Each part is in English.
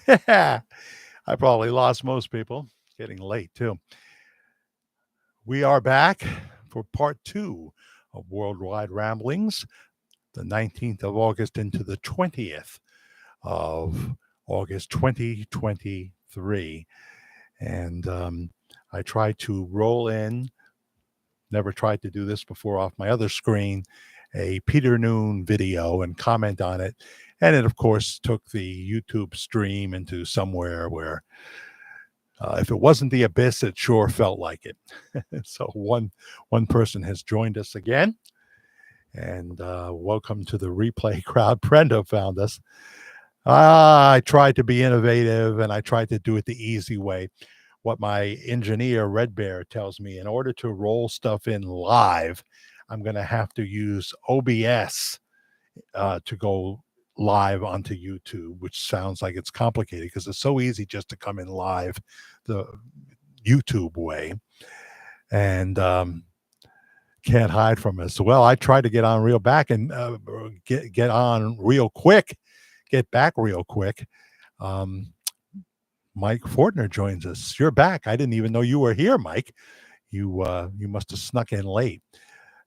I probably lost most people. Getting late, too. We are back for part two of Worldwide Ramblings, the 19th of August into the 20th of August 2023. And I tried to roll in, never tried to do this before off my other screen, a Peter Noon video and comment on it. And it, of course, took the YouTube stream into somewhere where if it wasn't the abyss, it sure felt like it. So one person has joined us again, and welcome to the replay crowd. Brenda found us. I tried to be innovative, and I tried to do it the easy way. What my engineer Red Bear tells me, in order to roll stuff in live, I'm going to have to use OBS to go live onto YouTube, which sounds like it's complicated because it's so easy just to come in live the YouTube way, and can't hide from it. So, well, I tried to get on real back and get on real quick, get back real quick. Mike Fortner joins us. You're back. I didn't even know you were here, Mike. You must have snuck in late.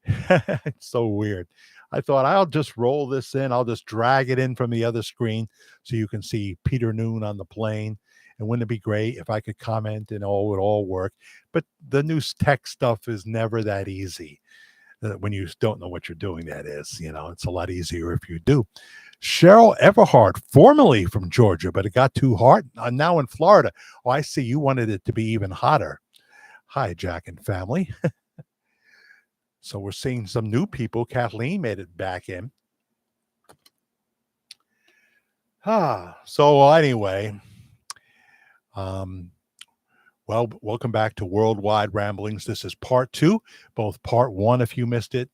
It's so weird. I thought I'll just roll this in. I'll just drag it in from the other screen so you can see Peter Noon on the plane. And wouldn't it be great if I could comment and all would all work? But the new tech stuff is never that easy. When you don't know what you're doing, that is. It's a lot easier if you do. Cheryl Everhart, formerly from Georgia, but it got too hot. Now in Florida. Oh, I see. You wanted it to be even hotter. Hi, Jack and family. So we're seeing some new people. Kathleen made it back in. So anyway, well, welcome back to Worldwide Ramblings. This is part two, both part one, if you missed it,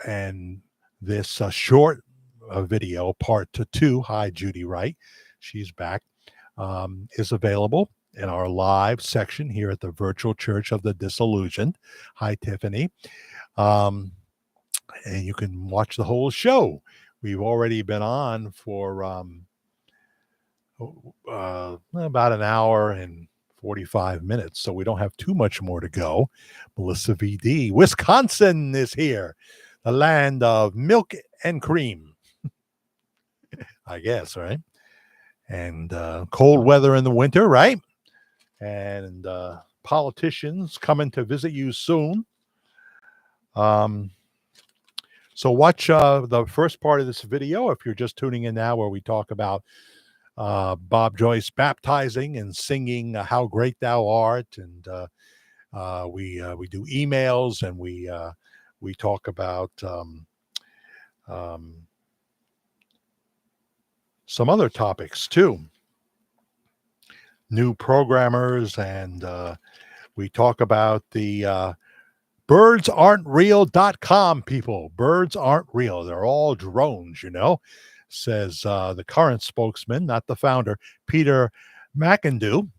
and this short video, part two. Hi, Judy Wright. She's back, is available in our live section here at the Virtual Church of the Disillusioned. Hi, Tiffany. And you can watch the whole show. We've already been on for about an hour and 45 minutes, so we don't have too much more to go. Melissa VD, Wisconsin is here, the land of milk and cream, I guess, right? And cold weather in the winter, right? And politicians coming to visit you soon. So watch the first part of this video if you're just tuning in now, where we talk about Bob Joyce baptizing and singing "How Great Thou Art," and we do emails, and we talk about some other topics too. New programmers, and we talk about the birdsaren'treal.com people. Birds aren't real. They're all drones, says the current spokesman, not the founder, Peter McIndoe.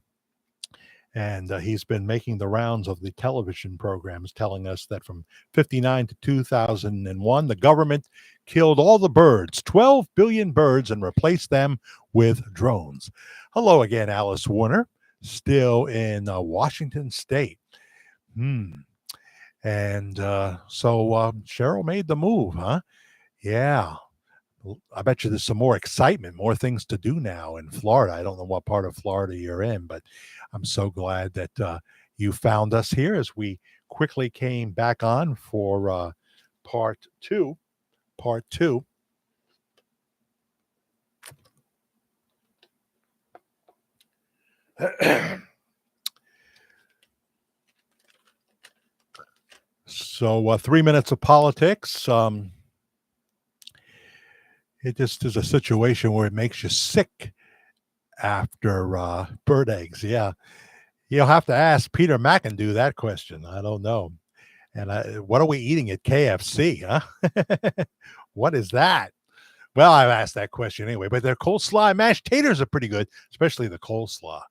And he's been making the rounds of the television programs, telling us that from 1959 to 2001, the government killed all the birds, 12 billion birds, and replaced them with drones. Hello again, Alice Warner, still in Washington State. And so Cheryl made the move, huh? Yeah. I bet you there's some more excitement, more things to do now in Florida. I don't know what part of Florida you're in, but I'm so glad that you found us here as we quickly came back on for part two. So 3 minutes of politics. It just is a situation where it makes you sick after bird eggs. Yeah. You'll have to ask Peter McIndoe that question. I don't know. And what are we eating at KFC, huh? What is that? Well, I've asked that question anyway, but their coleslaw and mashed taters are pretty good, especially the coleslaw.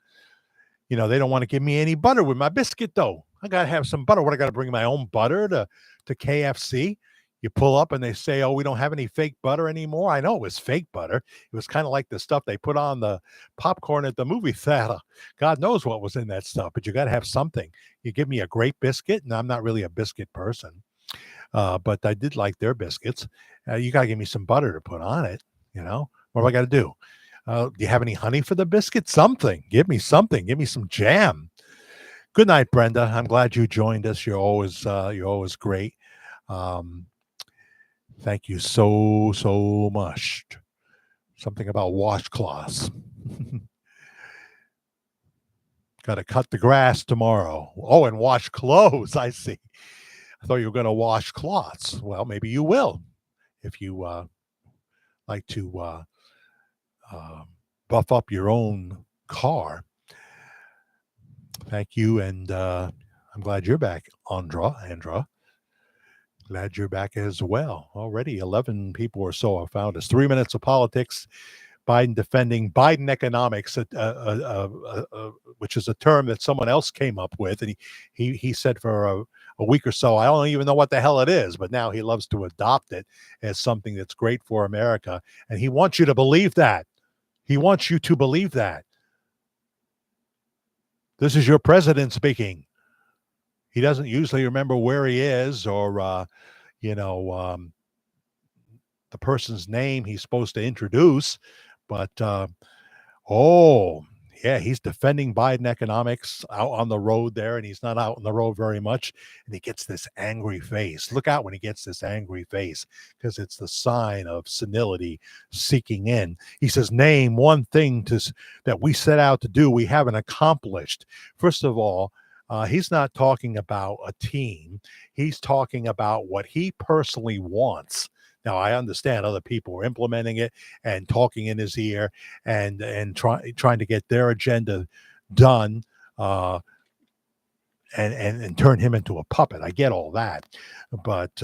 They don't want to give me any butter with my biscuit, though. I got to have some butter. What, I got to bring my own butter to KFC? You pull up and they say, "Oh, we don't have any fake butter anymore." I know it was fake butter. It was kind of like the stuff they put on the popcorn at the movie theater. God knows what was in that stuff, but you got to have something. You give me a great biscuit, and I'm not really a biscuit person, but I did like their biscuits. You got to give me some butter to put on it. What do I got to do? Do you have any honey for the biscuit? Something. Give me something. Give me some jam. Good night, Brenda. I'm glad you joined us. You're always great. Um, Thank you so much. Something about washcloths. Got to cut the grass tomorrow. Oh, and wash clothes. I see. I thought you were going to wash cloths. Well, maybe you will if you like to buff up your own car. Thank you, and I'm glad you're back, Andra. Glad you're back as well. Already 11 people or so have found us. 3 minutes of politics. Biden defending Biden economics, which is a term that someone else came up with, and he said for a week or so, I don't even know what the hell it is, but now he loves to adopt it as something that's great for America, and he wants you to believe that. He wants you to believe that. This is your president speaking. He doesn't usually remember where he is or, the person's name he's supposed to introduce. But, yeah, he's defending Biden economics out on the road there, and he's not out on the road very much. And he gets this angry face. Look out when he gets this angry face, because it's the sign of senility seeking in. He says, name one thing that we set out to do we haven't accomplished. First of all, he's not talking about a team. He's talking about what he personally wants. Now, I understand other people are implementing it and talking in his ear and trying to get their agenda done and turn him into a puppet. I get all that. But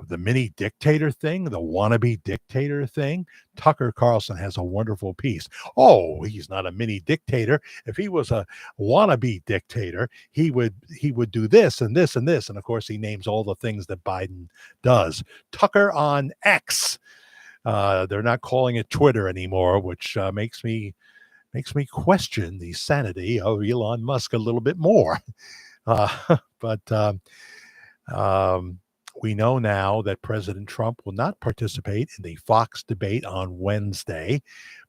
the mini dictator thing, the wannabe dictator thing, Tucker Carlson has a wonderful piece. Oh, he's not a mini dictator. If he was a wannabe dictator, he would do this and this and this. And of course, he names all the things that Biden does. Tucker on X. They're not calling it Twitter anymore, which makes me question the sanity of Elon Musk a little bit more. But we know now that President Trump will not participate in the Fox debate on Wednesday,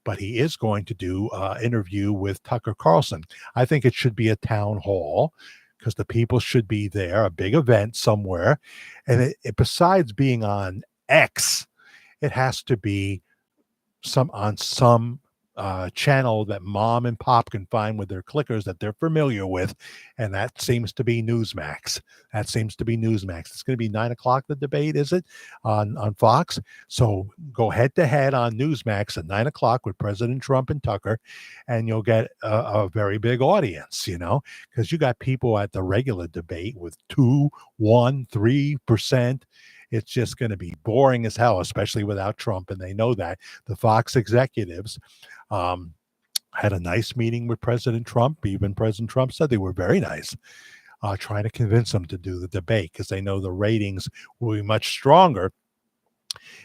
but he is going to do an interview with Tucker Carlson. I think it should be a town hall because the people should be there, a big event somewhere. And besides being on X, it has to be on some channel that mom and pop can find with their clickers that they're familiar with, and that seems to be Newsmax. It's going to be 9:00, the debate, is it, on Fox? So go head to head on Newsmax at 9:00 with President Trump and Tucker, and you'll get a very big audience, because you got people at the regular debate with 2, 1, 3%. It's just going to be boring as hell, especially without Trump, and they know that. The Fox executives had a nice meeting with President Trump. Even President Trump said they were very nice, trying to convince him to do the debate because they know the ratings will be much stronger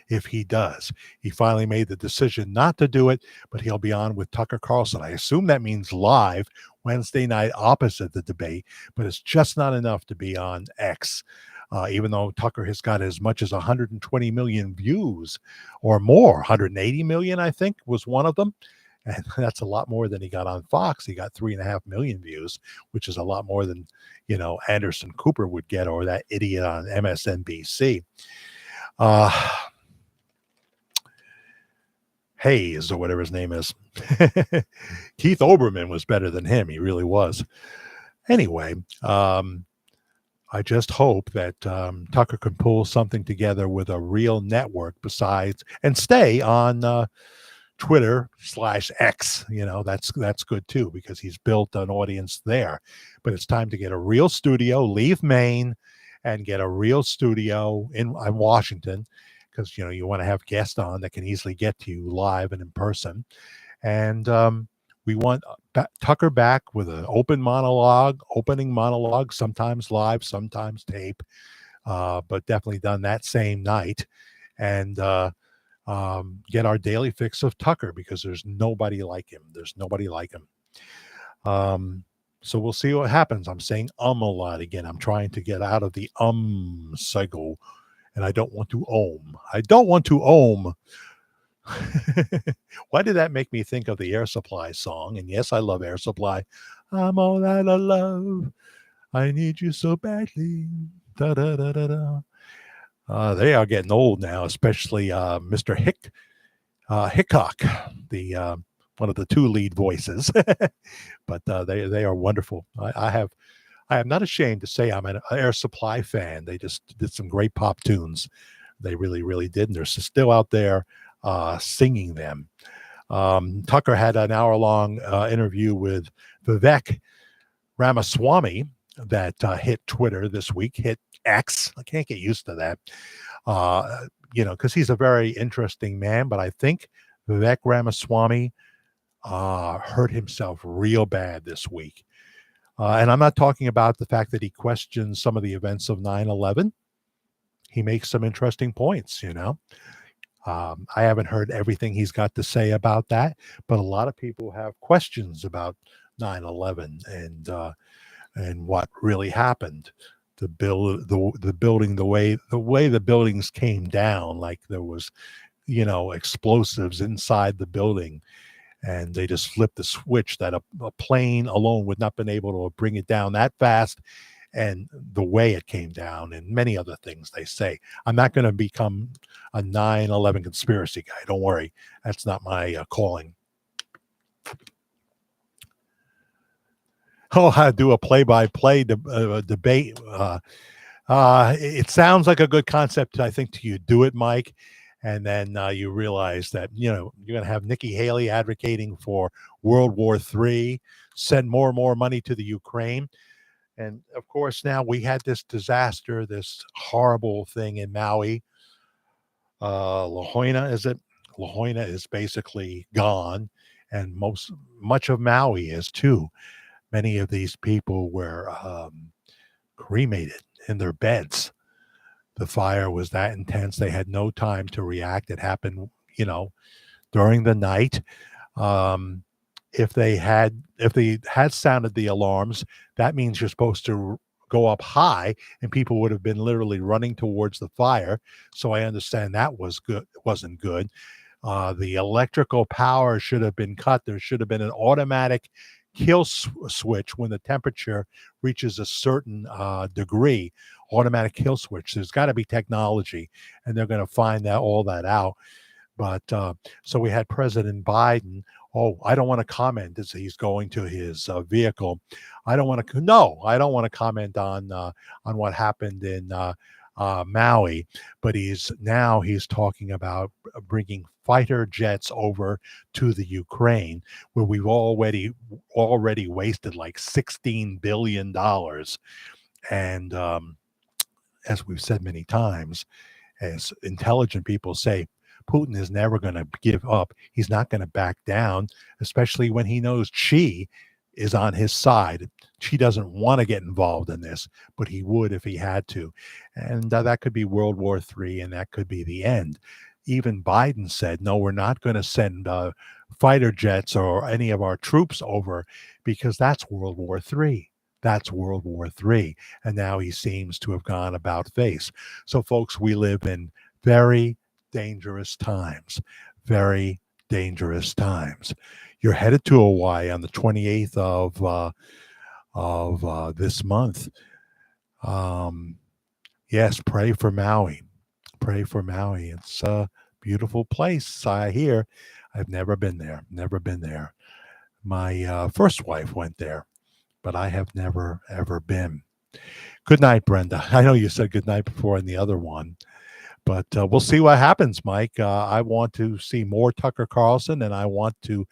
if he does. He finally made the decision not to do it, but he'll be on with Tucker Carlson. I assume that means live Wednesday night opposite the debate, but it's just not enough to be on X. Even though Tucker has got as much as 120 million views or more, 180 million, I think, was one of them. And that's a lot more than he got on Fox. He got 3.5 million views, which is a lot more than, Anderson Cooper would get, or that idiot on MSNBC. Hayes, or whatever his name is. Keith Olbermann was better than him. He really was. Anyway, I just hope that Tucker can pull something together with a real network besides, and stay on Twitter/X. That's good too, because he's built an audience there. But it's time to get a real studio, leave Maine, and get a real studio in Washington, because you want to have guests on that can easily get to you live and in person. And we want Tucker back with an opening monologue, sometimes live, sometimes tape, but definitely done that same night. And get our daily fix of Tucker, because there's nobody like him. There's nobody like him. So we'll see what happens. I'm saying a lot again. I'm trying to get out of the cycle, and I don't want to ohm. I don't want to ohm. Why did that make me think of the Air Supply song? And yes, I love Air Supply. I'm all out of love. I need you so badly. Da da da da da. They are getting old now, especially Mr. Hickok, the one of the two lead voices. But they are wonderful. I am not ashamed to say I'm an Air Supply fan. They just did some great pop tunes. They really, really did, and they're still out there singing them. Tucker had an hour-long interview with Vivek Ramaswamy that hit Twitter this week, hit X. I can't get used to that, because he's a very interesting man. But I think Vivek Ramaswamy hurt himself real bad this week. And I'm not talking about the fact that he questions some of the events of 9/11. He makes some interesting points, I haven't heard everything he's got to say about that, but a lot of people have questions about 9/11 and what really happened. The building, the way the buildings came down, like there was, explosives inside the building, and they just flipped the switch that a plane alone would not have been able to bring it down that fast, and the way it came down, and many other things they say. I'm not going to become a 9/11 conspiracy guy. Don't worry. That's not my calling. Oh, I do a play-by-play debate. It sounds like a good concept, I think, to you. Do it, Mike. And then you realize that, you're going to have Nikki Haley advocating for World War III, send more and more money to the Ukraine. And, of course, now we had this disaster, this horrible thing in Maui. Lahaina, is it? Lahaina is basically gone, and much of Maui is too. Many of these people were cremated in their beds. The fire was that intense. They had no time to react. It happened, during the night. If they had sounded the alarms, that means you're supposed to go up high, and people would have been literally running towards the fire. So I understand that wasn't good. The electrical power should have been cut. There should have been an automatic kill switch when the temperature reaches a certain degree. Automatic kill switch. There's got to be technology, and they're going to find all that out. But so we had President Biden. Oh, I don't want to comment as he's going to his vehicle. I don't want to comment on what happened in Maui, but he's talking about bringing fighter jets over to the Ukraine, where we've already wasted like $16 billion. And as we've said many times, as intelligent people say, Putin is never going to give up. He's not going to back down, especially when he knows Xi is on his side. Xi doesn't want to get involved in this, but he would if he had to. And that could be World War III, and that could be the end. Even Biden said, no, we're not going to send fighter jets or any of our troops over, because that's World War III. That's World War III. And now he seems to have gone about face. So, folks, we live in very dangerous times. Very dangerous times. You're headed to Hawaii on the 28th of this month. Yes, pray for Maui. Pray for Maui. It's a beautiful place, I hear. I've never been there. Never been there. My first wife went there, but I have never, ever been. Good night, Brenda. I know you said good night before in the other one, but we'll see what happens, Mike. I want to see more Tucker Carlson, and I want to,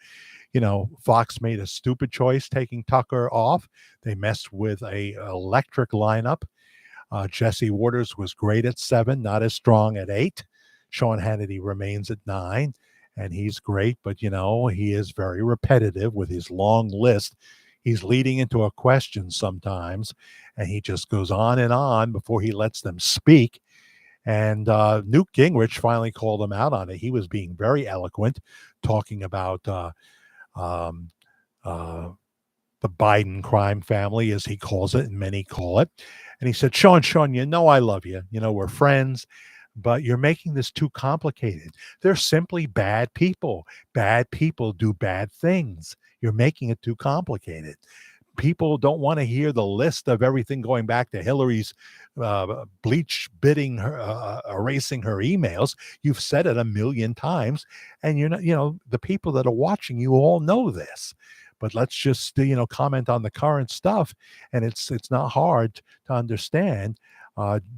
Fox made a stupid choice taking Tucker off. They messed with a electric lineup. Jesse Waters was great at 7, not as strong at 8. Sean Hannity remains at 9, and he's great, but he is very repetitive with his long list. He's leading into a question sometimes, and he just goes on before he lets them speak. And Newt Gingrich finally called him out on it. He was being very eloquent, talking about um, uh, the Biden crime family, as he calls it, and many call it. And he said, Sean, you know I love you. You know, we're friends, but you're making this too complicated. They're simply bad people. Bad people do bad things. You're making it too complicated. People don't want to hear the list of everything going back to Hillary's bleach bidding her, erasing her emails. You've said it a million times, and you're not, the people that are watching you all know this. But let's just, comment on the current stuff, and it's not hard to understand.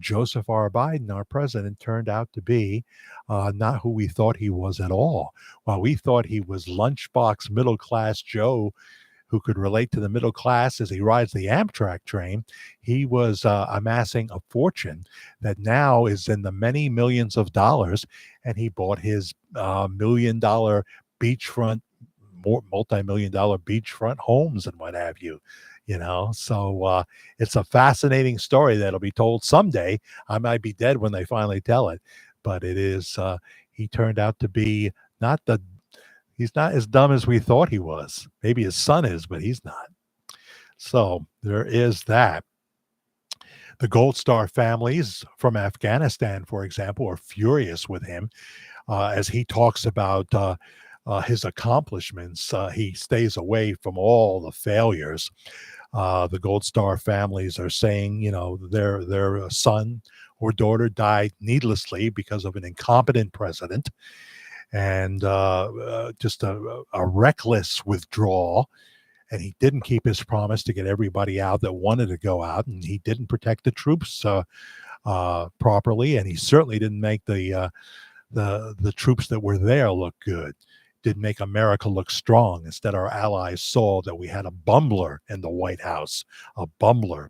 Joseph R. Biden, our president, turned out to be not who we thought he was at all. While we thought he was lunchbox middle class Joe who could relate to the middle class as he rides the Amtrak train, he was amassing a fortune that now is in the many millions of dollars. And he bought his $1 million beachfront, multi-million dollar beachfront homes and what have you. So it's a fascinating story that'll be told someday. I might be dead when they finally tell it, but it is. He turned out to be not the he's not as dumb as we thought he was. Maybe his son is, but he's not. So there is that. The Gold Star families from Afghanistan, for example, are furious with him as he talks about his accomplishments. He stays away from all the failures. The Gold Star families are saying, their son or daughter died needlessly because of an incompetent president and just a reckless withdrawal. And he didn't keep his promise to get everybody out that wanted to go out, and he didn't protect the troops properly, and he certainly didn't make the troops that were there look good. Didn't make America look strong. Instead, our allies saw that we had a bumbler in the White House, a bumbler.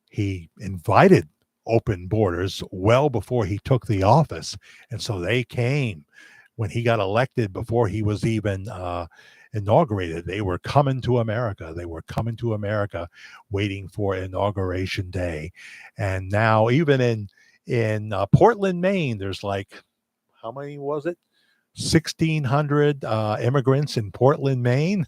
He invited open borders well before he took the office. And so they came when he got elected, before he was even inaugurated. They were coming to America. They were coming to America waiting for Inauguration Day. And now even in Portland, Maine, there's like, how many was it? 1,600 immigrants in Portland, Maine.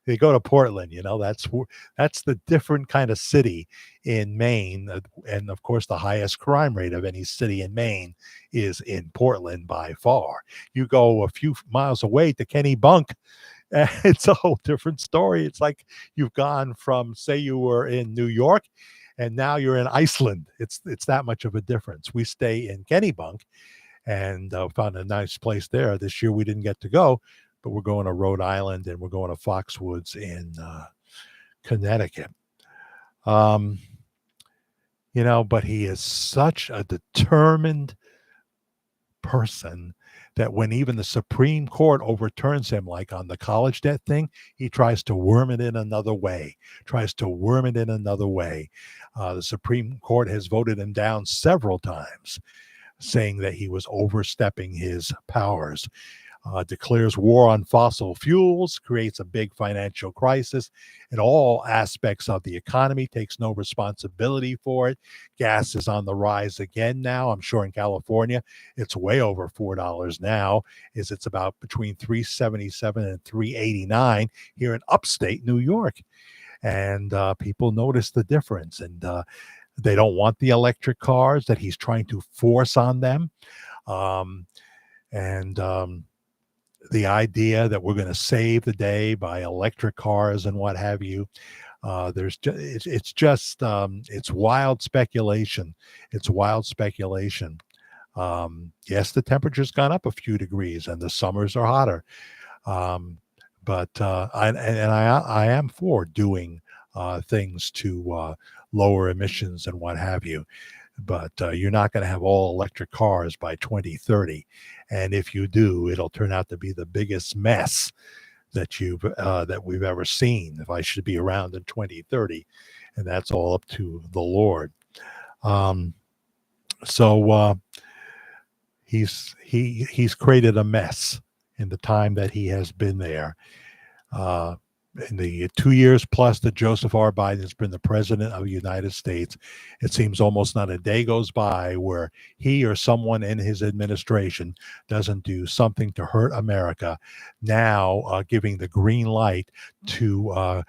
They go to Portland, that's the different kind of city in Maine. And of course, the highest crime rate of any city in Maine is in Portland by far. You go a few miles away to Kennebunk, it's a whole different story. It's like you've gone from, say you were in New York and now you're in Iceland. It's that much of a difference. We stay in Kennebunk and found a nice place there. This year we didn't get to go, but we're going to Rhode Island and we're going to Foxwoods in Connecticut. But he is such a determined person that when even the Supreme Court overturns him, like on the college debt thing, he tries to worm it in another way, The Supreme Court has voted him down several times, saying that he was overstepping his powers. Declares war on fossil fuels, creates a big financial crisis in all aspects of the economy, takes no responsibility for it. Gas is on the rise again now. I'm sure in California, it's way over $4 now. It's about between $3.77 and $3.89 here in upstate New York. And people notice the difference. And they don't want the electric cars that he's trying to force on them. The idea that we're going to save the day by electric cars and what have you. It's wild speculation. Yes, the temperature's gone up a few degrees and the summers are hotter. But I am for doing things to lower emissions and what have you. But you're not going to have all electric cars by 2030. And if you do, it'll turn out to be the biggest mess that we've ever seen, if I should be around in 2030. And that's all up to the Lord. He's created a mess in the time that he has been there. In the 2 years plus that Joseph R. Biden has been the president of the United States, it seems almost not a day goes by where he or someone in his administration doesn't do something to hurt America. Now, giving the green light to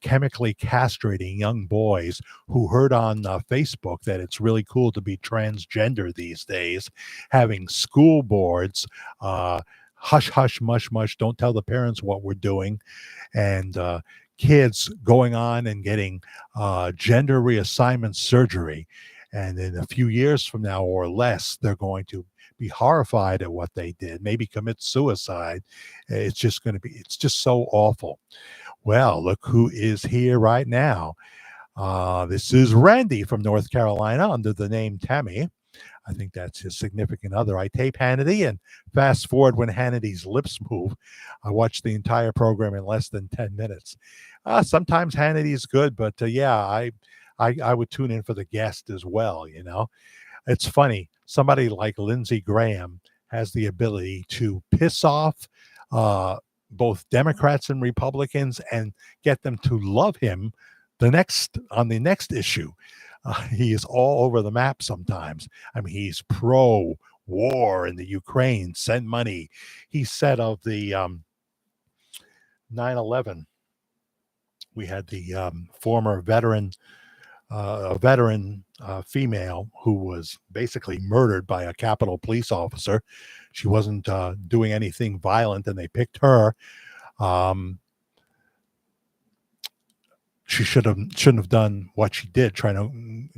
chemically castrating young boys who heard on Facebook that it's really cool to be transgender these days, having school boards. Hush, hush, mush, mush. Don't tell the parents what we're doing. And kids going on and getting gender reassignment surgery. And in a few years from now or less, they're going to be horrified at what they did, maybe commit suicide. It's just so awful. Well, look who is here right now. This is Randy from North Carolina under the name Tammy. I think that's his significant other. I tape Hannity and fast forward when Hannity's lips move. I watch the entire program in less than 10 minutes. Sometimes Hannity's good, but I would tune in for the guest as well, you know. It's funny. Somebody like Lindsey Graham has the ability to piss off both Democrats and Republicans and get them to love him on the next issue. He is all over the map sometimes. I mean, he's pro-war in the Ukraine, send money. He said of the 9/11, we had the former veteran female who was basically murdered by a Capitol police officer. She wasn't doing anything violent, and they picked her. She shouldn't have done what she did, trying to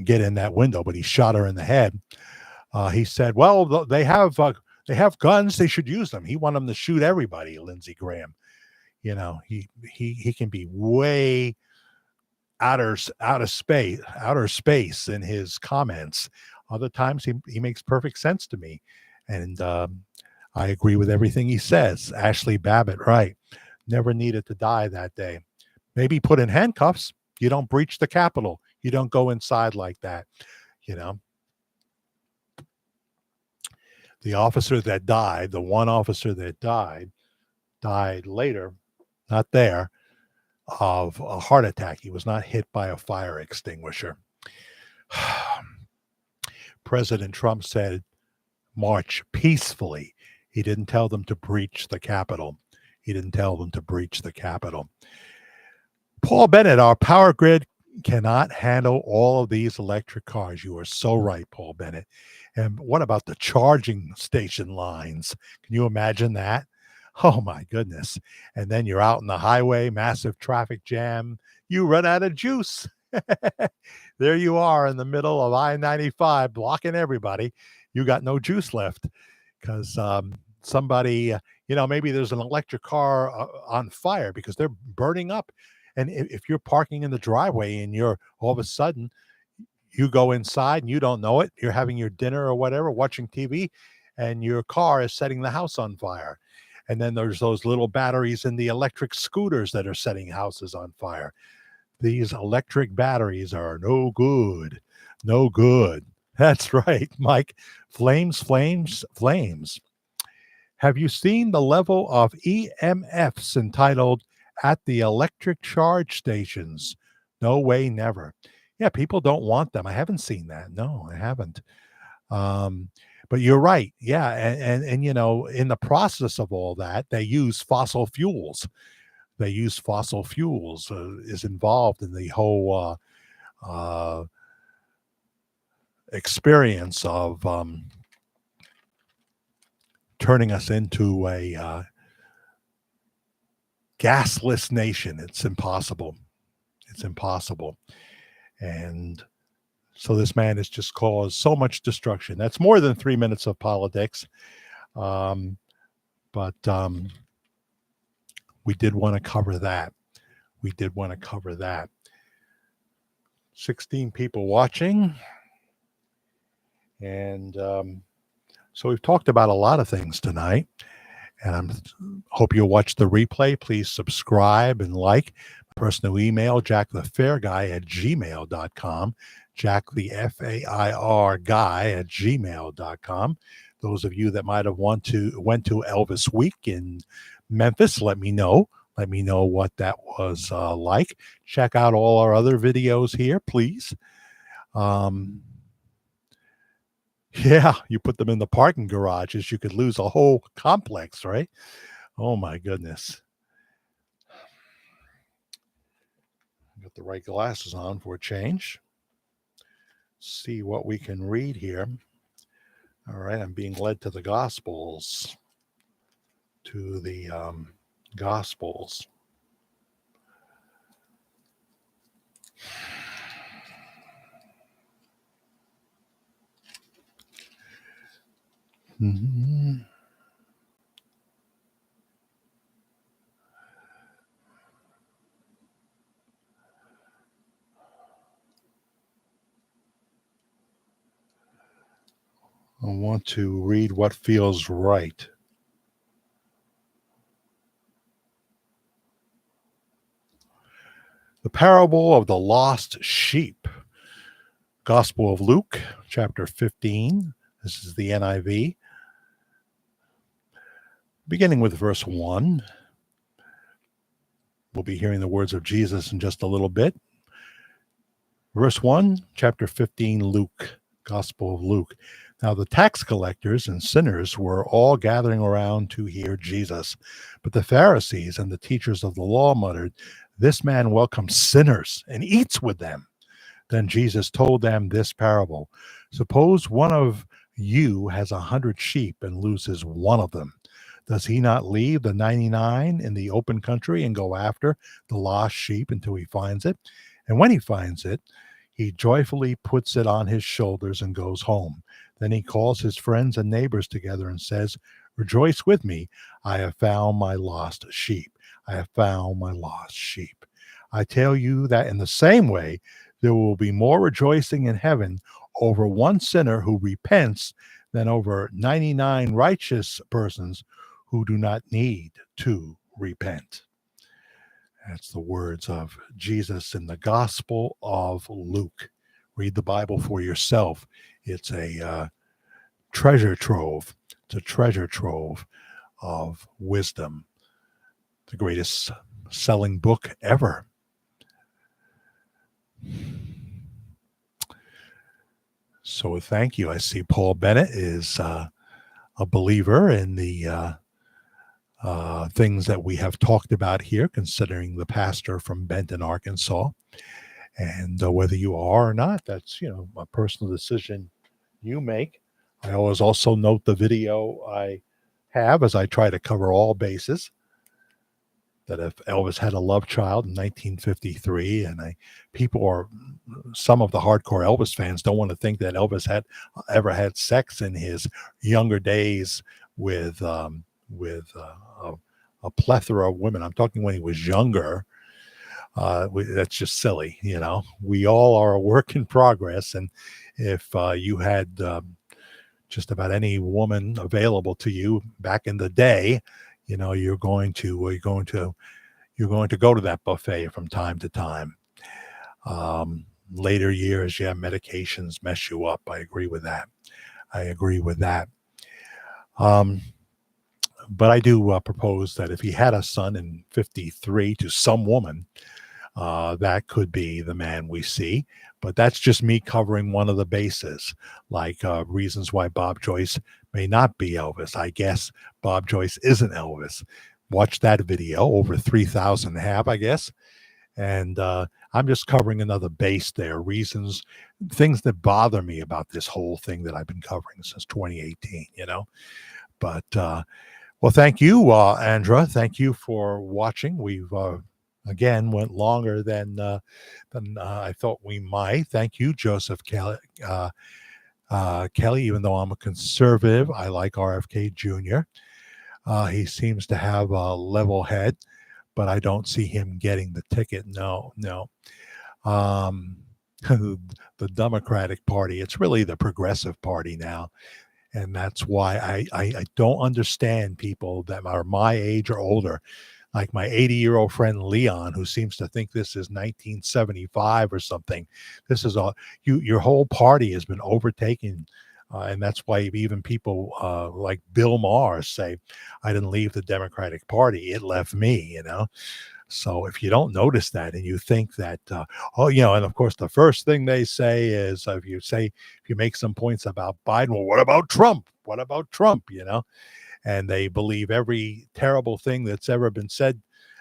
get in that window, but he shot her in the head. He said, well, they have guns. They should use them. He wanted them to shoot everybody, Lindsey Graham. You know, he can be way outer space in his comments. Other times he makes perfect sense to me. And I agree with everything he says. Ashley Babbitt, right. Never needed to die that day. Maybe put in handcuffs. You don't breach the Capitol. You don't go inside like that, you know. The officer that died, the one officer that died later, not there, of a heart attack. He was not hit by a fire extinguisher. President Trump said, march peacefully. He didn't tell them to breach the Capitol. Paul Bennett, our power grid cannot handle all of these electric cars. You are so right, Paul Bennett. And what about the charging station lines? Can you imagine that? Oh, my goodness. And then you're out on the highway, massive traffic jam. You run out of juice. There you are in the middle of I-95, blocking everybody. You got no juice left because somebody, maybe there's an electric car on fire because they're burning up. And if you're parking in the driveway and you're all of a sudden, you go inside and you don't know it, you're having your dinner or whatever, watching TV, and your car is setting the house on fire. And then there's those little batteries in the electric scooters that are setting houses on fire. These electric batteries are no good. No good. That's right, Mike. Flames, flames, flames. Have you seen the level of EMFs entitled At the Electric Charge Stations? No way, never. Yeah, people don't want them. I haven't seen that. No, I haven't. But you're right. Yeah. And in the process of all that, they use fossil fuels. Is involved in the whole experience of turning us into a gasless nation. It's impossible. And so this man has just caused so much destruction. That's more than 3 minutes of politics. But we did want to cover that. 16 people watching. And so we've talked about a lot of things tonight. And I hope you'll watch the replay. Please subscribe and like. My personal email, jackthefairguy@gmail.com. jackthefair@gmail.com. Those of you that might have went to Elvis Week in Memphis, let me know. Let me know what that was like. Check out all our other videos here, please. Yeah, you put them in the parking garages, you could lose a whole complex, right? Oh my goodness. Got the right glasses on for a change. See what we can read here. All right, I'm being led to the Gospels. To the Gospels. Mm-hmm. I want to read what feels right. The parable of the lost sheep. Gospel of Luke, chapter 15. This is the NIV. Beginning with verse 1. We'll be hearing the words of Jesus in just a little bit. Verse 1, chapter 15, Luke, Gospel of Luke. Now the tax collectors and sinners were all gathering around to hear Jesus. But the Pharisees and the teachers of the law muttered, "This man welcomes sinners and eats with them." Then Jesus told them this parable. Suppose one of you has 100 sheep and loses one of them. Does he not leave the 99 in the open country and go after the lost sheep until he finds it? And when he finds it, he joyfully puts it on his shoulders and goes home. Then he calls his friends and neighbors together and says, "Rejoice with me, I have found my lost sheep. I have found my lost sheep." I tell you that in the same way, there will be more rejoicing in heaven over one sinner who repents than over 99 righteous persons who do not need to repent. That's the words of Jesus in the Gospel of Luke. Read the Bible for yourself. It's a treasure trove. It's a treasure trove of wisdom. The greatest selling book ever. So thank you. I see Paul Bennett is a believer in the things that we have talked about here, considering the pastor from Benton, Arkansas. And whether you are or not, that's, a personal decision you make. I always also note the video I have as I try to cover all bases. That if Elvis had a love child in 1953, and some of the hardcore Elvis fans don't want to think that Elvis had ever had sex in his younger days with a plethora of women. I'm talking when he was younger. That's just silly, We all are a work in progress, and if you had just about any woman available to you back in the day, you're going to go to that buffet from time to time. Later years, medications mess you up. I agree with that. But I do propose that if he had a son in 53 to some woman, that could be the man we see. But that's just me covering one of the bases, like reasons why Bob Joyce may not be Elvis. I guess Bob Joyce isn't Elvis. Watch that video, over 3,000 have, I guess. And I'm just covering another base there, reasons, things that bother me about this whole thing that I've been covering since 2018, But, well, thank you, Andra. Thank you for watching. We've again went longer than I thought we might. Thank you, Joseph Kelly. Kelly, even though I'm a conservative, I like RFK Jr. He seems to have a level head, but I don't see him getting the ticket. No. The Democratic Party, it's really the Progressive Party now. And that's why I don't understand people that are my age or older, like my 80-year-old friend Leon, who seems to think this is 1975 or something. This is all your whole party has been overtaken And that's why even people like Bill Maher say, I didn't leave the Democratic Party, it left me. So if you don't notice that and you think that, and of course, the first thing they say is if you make some points about Biden, well, what about Trump? What about Trump? And they believe every terrible thing that's ever been said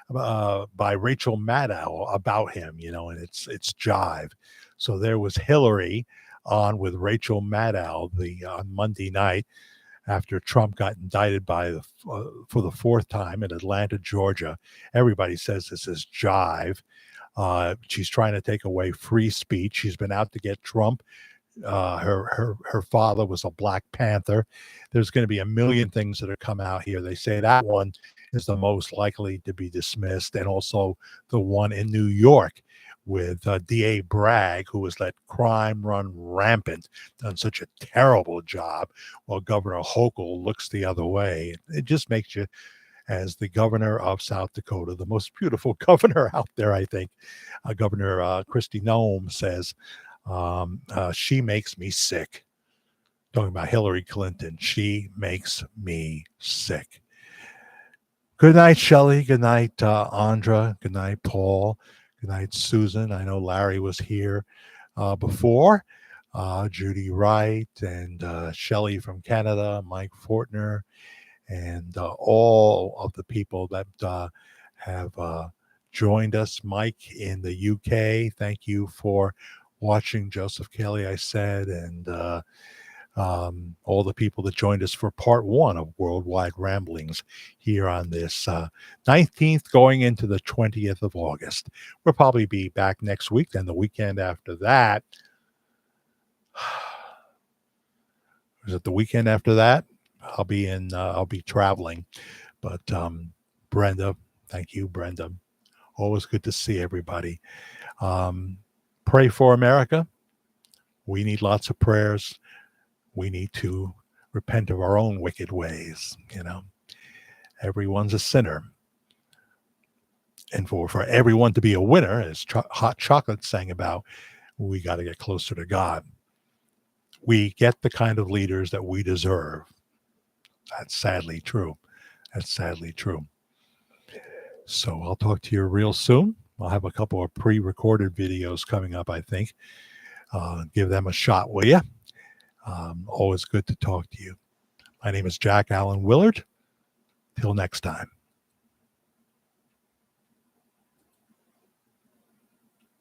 by Rachel Maddow about him, and it's jive. So there was Hillary on with Rachel Maddow on Monday night after Trump got indicted for the fourth time in Atlanta, Georgia. Everybody says this is jive. She's trying to take away free speech. She's been out to get Trump. Her father was a Black Panther. There's going to be a million things that have come out here. They say that one is the most likely to be dismissed, and also the one in New York with D.A. Bragg, who has let crime run rampant, done such a terrible job, while Governor Hochul looks the other way. It just makes you, as the governor of South Dakota, the most beautiful governor out there, I think, Governor Kristi Noem says, she makes me sick. Talking about Hillary Clinton, she makes me sick. Good night, Shelley. Good night, Andra. Good night, Paul. Good night, Susan. I know Larry was here before. Judy Wright and Shelley from Canada, Mike Fortner, and all of the people that have joined us. Mike in the UK, thank you for watching. Joseph Kelly, I said, and all the people that joined us for part one of Worldwide Ramblings here on this 19th going into the 20th of August. We'll probably be back next week. Then the weekend after that, is it the weekend after that? I'll be traveling. But Brenda, thank you, Brenda. Always good to see everybody. Pray for America. We need lots of prayers. We need to repent of our own wicked ways. Everyone's a sinner. And for everyone to be a winner, as Hot Chocolate sang about, we got to get closer to God. We get the kind of leaders that we deserve. That's sadly true. That's sadly true. So I'll talk to you real soon. I'll have a couple of pre-recorded videos coming up, I think. Give them a shot, will you? Always good to talk to you. My name is Jack Allen Willard. Till next time.